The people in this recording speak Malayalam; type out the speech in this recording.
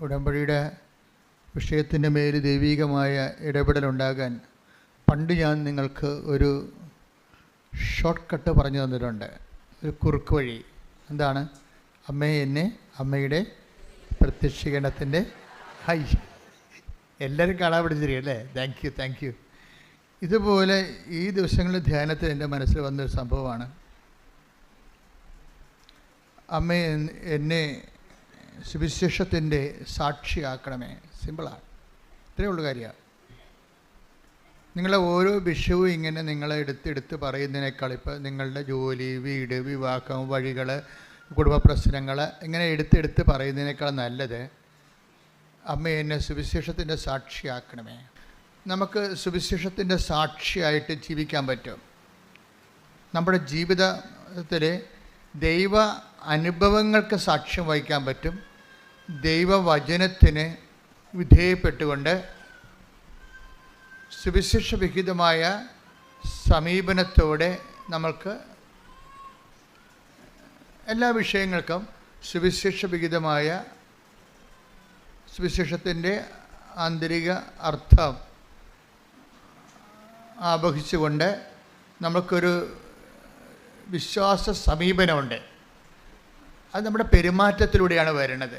ഉടമ്പടിയുടെ വിഷയത്തിൻ്റെ മേൽ ദൈവികമായ ഇടപെടലുണ്ടാകാൻ പണ്ട് ഞാൻ നിങ്ങൾക്ക് ഒരു ഷോർട്ട് കട്ട് പറഞ്ഞു തന്നിട്ടുണ്ട്, ഒരു കുറുക്ക് വഴി. എന്താണ്? അമ്മയുടെ പ്രത്യക്ഷീകരണത്തിൻ്റെ എല്ലാവരും കാണാൻ പഠിച്ചിരിക്കും അല്ലേ? Thank you. ഇതുപോലെ ഈ ദിവസങ്ങളിൽ ധ്യാനത്തിൽ എൻ്റെ മനസ്സിൽ വന്നൊരു സംഭവമാണ്. അമ്മ എന്നെ സുവിശേഷത്തിൻ്റെ സാക്ഷിയാക്കണമേ. സിമ്പിളാണ്, ഇത്രയേ ഉള്ളൂ കാര്യമാണ്. നിങ്ങളെ ഓരോ വിഷയവും ഇങ്ങനെ നിങ്ങളെ എടുത്ത് പറയുന്നതിനേക്കാൾ ഇപ്പം നിങ്ങളുടെ ജോലി, വീട്, വിവാഹം, വഴികൾ, കുടുംബ പ്രശ്നങ്ങൾ ഇങ്ങനെ എടുത്ത് പറയുന്നതിനേക്കാൾ നല്ലത് അമ്മ എന്നെ സുവിശേഷത്തിൻ്റെ സാക്ഷിയാക്കണമേ. നമുക്ക് സുവിശേഷത്തിൻ്റെ സാക്ഷിയായിട്ട് ജീവിക്കാൻ പറ്റും. നമ്മുടെ ജീവിതത്തിൽ ദൈവ അനുഭവങ്ങൾക്ക് സാക്ഷ്യം വഹിക്കാൻ പറ്റും. ദൈവവചനത്തിന് വിധേയപ്പെട്ടുകൊണ്ട് സുവിശേഷവിഹിതമായ സമീപനത്തോടെ നമ്മൾക്ക് എല്ലാ വിഷയങ്ങൾക്കും സുവിശേഷവിഹിതമായ സുവിശേഷത്തിൻ്റെ ആന്തരിക അർത്ഥം ആവഹിച്ചുകൊണ്ട് നമുക്കൊരു വിശ്വാസ സമീപനമുണ്ട്. അത് നമ്മുടെ പെരുമാറ്റത്തിലൂടെയാണ് വരുന്നത്.